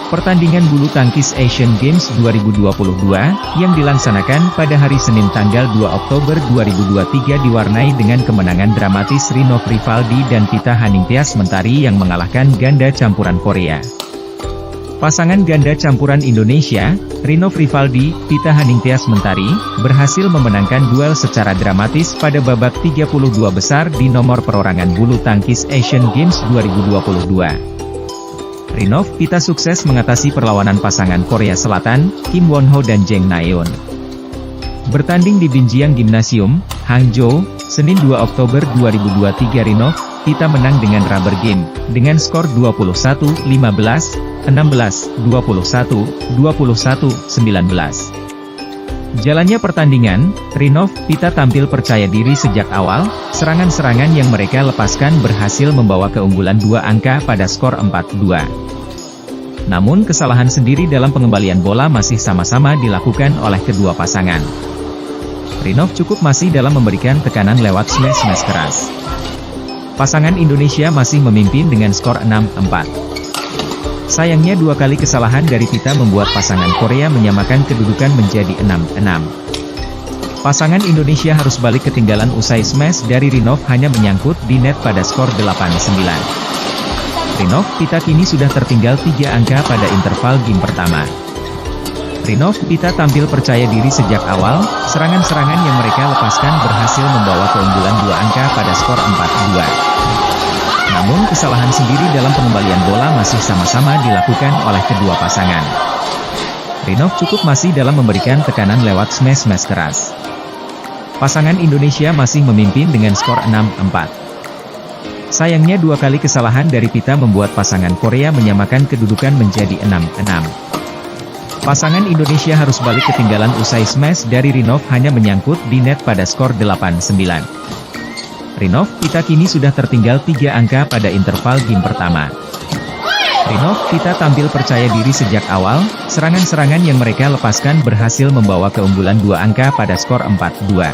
Pertandingan bulu tangkis Asian Games 2022, yang dilaksanakan pada hari Senin tanggal 2 Oktober 2023 diwarnai dengan kemenangan dramatis Rinov Rivaldi dan Pita Haningtyas Mentari yang mengalahkan ganda campuran Korea. Pasangan ganda campuran Indonesia, Rinov Rivaldi, Pita Haningtyas Mentari, berhasil memenangkan duel secara dramatis pada babak 32 besar di nomor perorangan bulu tangkis Asian Games 2022. Rinov, Pita sukses mengatasi perlawanan pasangan Korea Selatan, Kim Won-ho dan Jang Na-eun. Bertanding di Binjiang Gymnasium, Hangzhou, Senin 2 Oktober 2023 Rinov, Pita menang dengan rubber game, dengan skor 21-15, 16, 21, 21, 19. Jalannya pertandingan, Rinov, Pita tampil percaya diri sejak awal, serangan-serangan yang mereka lepaskan berhasil membawa keunggulan 2 angka pada skor 4-2. Namun kesalahan sendiri dalam pengembalian bola masih sama-sama dilakukan oleh kedua pasangan. Rinov cukup masih dalam memberikan tekanan lewat smash-smash keras. Pasangan Indonesia masih memimpin dengan skor 6-4. Sayangnya 2 kali kesalahan dari Pita membuat pasangan Korea menyamakan kedudukan menjadi 6-6. Pasangan Indonesia harus balik ketinggalan usai smash dari Rinov hanya menyangkut di net pada skor 8-9. Rinov, Pita kini sudah tertinggal 3 angka pada interval game pertama. Rinov, Pita tampil percaya diri sejak awal, serangan-serangan yang mereka lepaskan berhasil membawa keunggulan 2 angka pada skor 4-2. Namun kesalahan sendiri dalam pengembalian bola masih sama-sama dilakukan oleh kedua pasangan. Rinov cukup masih dalam memberikan tekanan lewat smash-smash keras. Pasangan Indonesia masih memimpin dengan skor 6-4. Sayangnya 2 kali kesalahan dari Pita membuat pasangan Korea menyamakan kedudukan menjadi 6-6. Pasangan Indonesia harus balik ketinggalan usai smash dari Rinov hanya menyangkut di net pada skor 8-9. Rinov, Pita kini sudah tertinggal 3 angka pada interval game pertama. Rinov, Pita tampil percaya diri sejak awal, serangan-serangan yang mereka lepaskan berhasil membawa keunggulan 2 angka pada skor 4-2.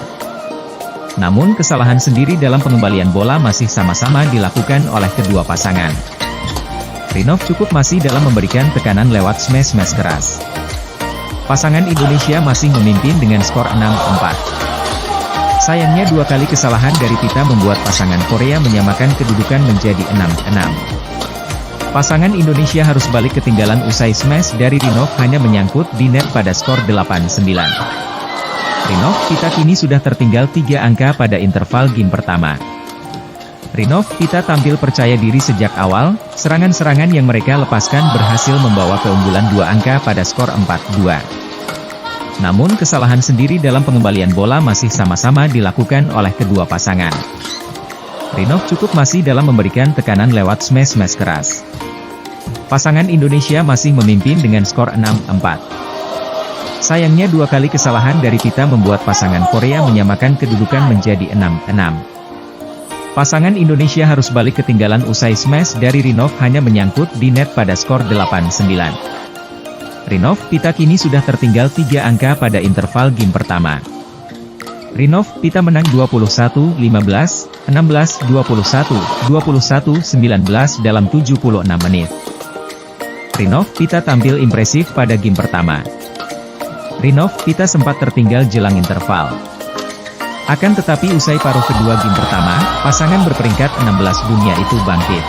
Namun kesalahan sendiri dalam pengembalian bola masih sama-sama dilakukan oleh kedua pasangan. Rinov cukup masih dalam memberikan tekanan lewat smash-smash keras. Pasangan Indonesia masih memimpin dengan skor 6-4. Sayangnya 2 kali kesalahan dari Pita membuat pasangan Korea menyamakan kedudukan menjadi 6-6. Pasangan Indonesia harus balik ketinggalan usai smash dari Rinov hanya menyangkut di net pada skor 8-9. Rinov, Pita kini sudah tertinggal 3 angka pada interval game pertama. Rinov, Pita tampil percaya diri sejak awal, serangan-serangan yang mereka lepaskan berhasil membawa keunggulan 2 angka pada skor 4-2. Namun kesalahan sendiri dalam pengembalian bola masih sama-sama dilakukan oleh kedua pasangan. Rinov cukup masih dalam memberikan tekanan lewat smash-smash keras. Pasangan Indonesia masih memimpin dengan skor 6-4. Sayangnya 2 kali kesalahan dari Pita membuat pasangan Korea menyamakan kedudukan menjadi 6-6. Pasangan Indonesia harus balik ketinggalan usai smash dari Rinov hanya menyangkut di net pada skor 8-9. Rinov, Pita kini sudah tertinggal 3 angka pada interval game pertama. Rinov, Pita menang 21-15, 16-21, 21-19 dalam 76 menit. Rinov, Pita tampil impresif pada game pertama. Rinov, Pita sempat tertinggal jelang interval. Akan tetapi usai paruh kedua game pertama, pasangan berperingkat 16 dunia itu bangkit.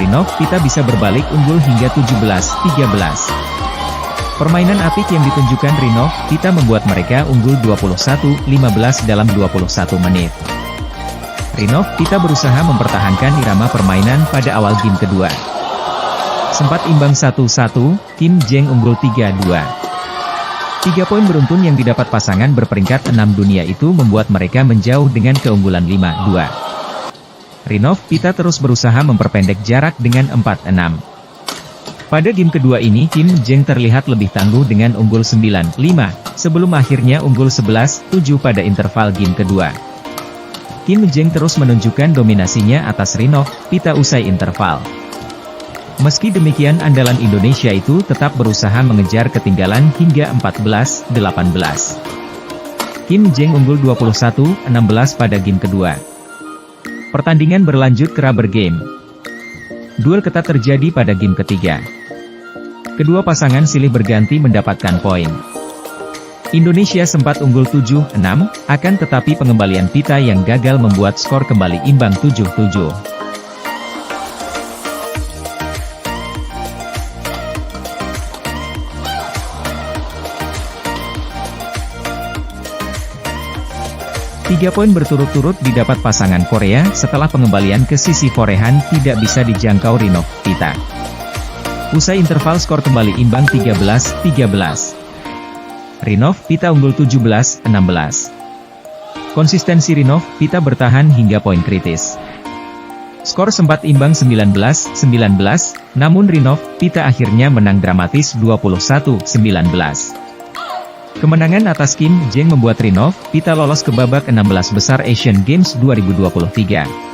Rinov, Pita bisa berbalik unggul hingga 17-13. Permainan apik yang ditunjukkan Rinov, Pita membuat mereka unggul 21-15 dalam 21 menit. Rinov, Pita berusaha mempertahankan irama permainan pada awal game kedua. Sempat imbang 1-1, Kim Jang unggul 3-2. 3 poin beruntun yang didapat pasangan berperingkat 6 dunia itu membuat mereka menjauh dengan keunggulan 5-2. Rinov, Pita terus berusaha memperpendek jarak dengan 4-6. Pada game kedua ini Kim Jang terlihat lebih tangguh dengan unggul 9-5, sebelum akhirnya unggul 11-7 pada interval game kedua. Kim Jang terus menunjukkan dominasinya atas Rinov, Pita usai interval. Meski demikian andalan Indonesia itu tetap berusaha mengejar ketinggalan hingga 14-18. Kim Jang unggul 21-16 pada game kedua. Pertandingan berlanjut ke rubber game. Duel ketat terjadi pada game ketiga. Kedua pasangan silih berganti mendapatkan poin. Indonesia sempat unggul 7-6, akan tetapi pengembalian pita yang gagal membuat skor kembali imbang 7-7. Tiga poin berturut-turut didapat pasangan Korea setelah pengembalian ke sisi forehan tidak bisa dijangkau Rinov Pita. Usai interval skor kembali imbang 13-13. Rinov Pita unggul 17-16. Konsistensi Rinov Pita bertahan hingga poin kritis. Skor sempat imbang 19-19, namun Rinov Pita akhirnya menang dramatis 21-19. Kemenangan atas Kim Jeng membuat Rinov Pita lolos ke babak 16 besar Asian Games 2023.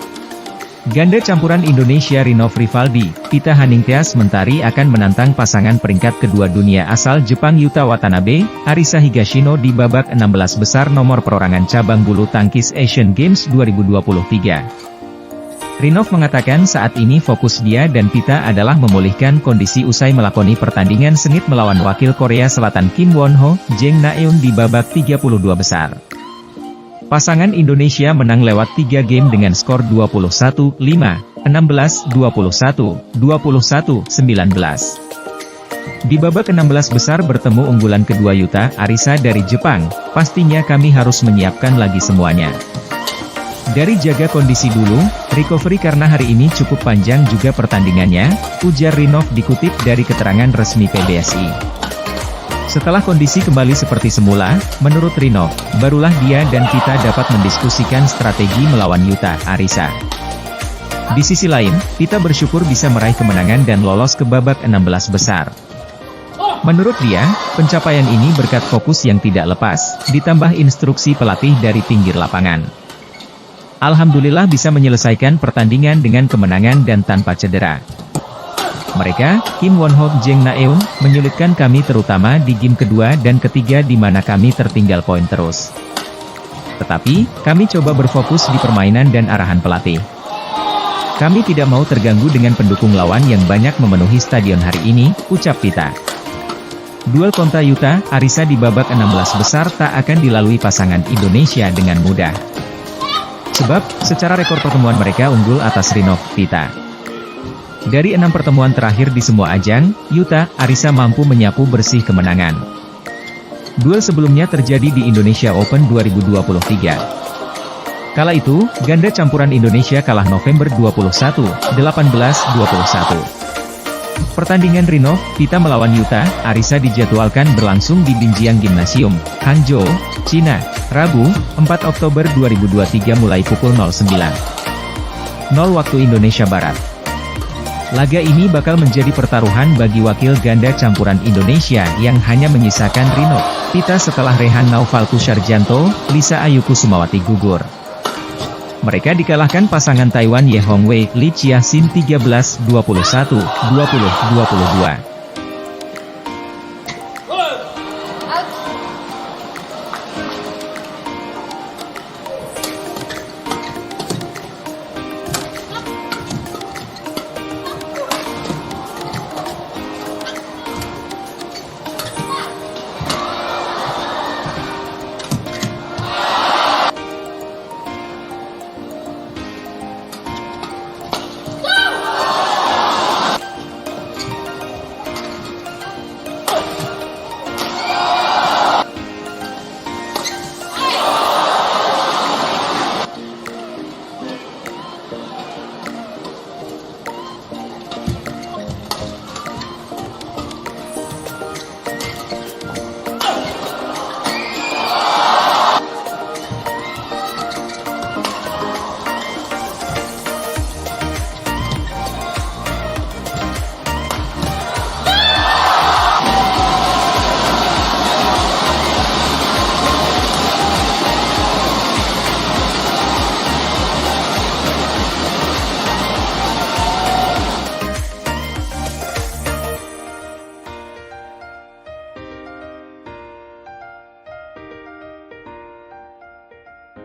Ganda campuran Indonesia Rinov Rivaldi, Pita Haningtyas Mentari akan menantang pasangan peringkat kedua dunia asal Jepang Yuta Watanabe, Arisa Higashino di babak 16 besar nomor perorangan cabang bulu tangkis Asian Games 2023. Rinov mengatakan saat ini fokus dia dan Pita adalah memulihkan kondisi usai melakoni pertandingan sengit melawan wakil Korea Selatan Kim Won-ho, Jeng Na-eun di babak 32 besar. Pasangan Indonesia menang lewat 3 game dengan skor 21-5, 16-21, 21-19. Di babak 16 besar bertemu unggulan kedua Yuta Arisa dari Jepang, pastinya kami harus menyiapkan lagi semuanya. Dari jaga kondisi dulu, recovery karena hari ini cukup panjang juga pertandingannya, ujar Rinov dikutip dari keterangan resmi PBSI. Setelah kondisi kembali seperti semula, menurut Rinov, barulah dia dan Pita dapat mendiskusikan strategi melawan Yuta Arisa. Di sisi lain, Pita bersyukur bisa meraih kemenangan dan lolos ke babak 16 besar. Menurut dia, pencapaian ini berkat fokus yang tidak lepas, ditambah instruksi pelatih dari pinggir lapangan. Alhamdulillah bisa menyelesaikan pertandingan dengan kemenangan dan tanpa cedera. Mereka, Kim Won-ho, Jeng Na-eun, menyulitkan kami terutama di game kedua dan ketiga di mana kami tertinggal poin terus. Tetapi, kami coba berfokus di permainan dan arahan pelatih. Kami tidak mau terganggu dengan pendukung lawan yang banyak memenuhi stadion hari ini, ucap Pita. Duel kontra Yuta Arisa di babak 16 besar tak akan dilalui pasangan Indonesia dengan mudah. Sebab, secara rekor pertemuan mereka unggul atas Rinov Pita. Dari 6 pertemuan terakhir di semua ajang, Yuta Arisa mampu menyapu bersih kemenangan. Duel sebelumnya terjadi di Indonesia Open 2023. Kala itu, ganda campuran Indonesia kalah November 21, 18-21. Pertandingan Rinov Pita melawan Yuta Arisa dijadwalkan berlangsung di Binjiang Gymnasium, Hangzhou, China, Rabu, 4 Oktober 2023 mulai pukul 09.00 waktu Indonesia Barat. Laga ini bakal menjadi pertaruhan bagi wakil ganda campuran Indonesia yang hanya menyisakan Rinov Pita setelah Rehan Naufal Kusarjanto, Lisa Ayu Kusumawati gugur. Mereka dikalahkan pasangan Taiwan Ye Hongwei, Li Chia-sin 13-21, 20-22.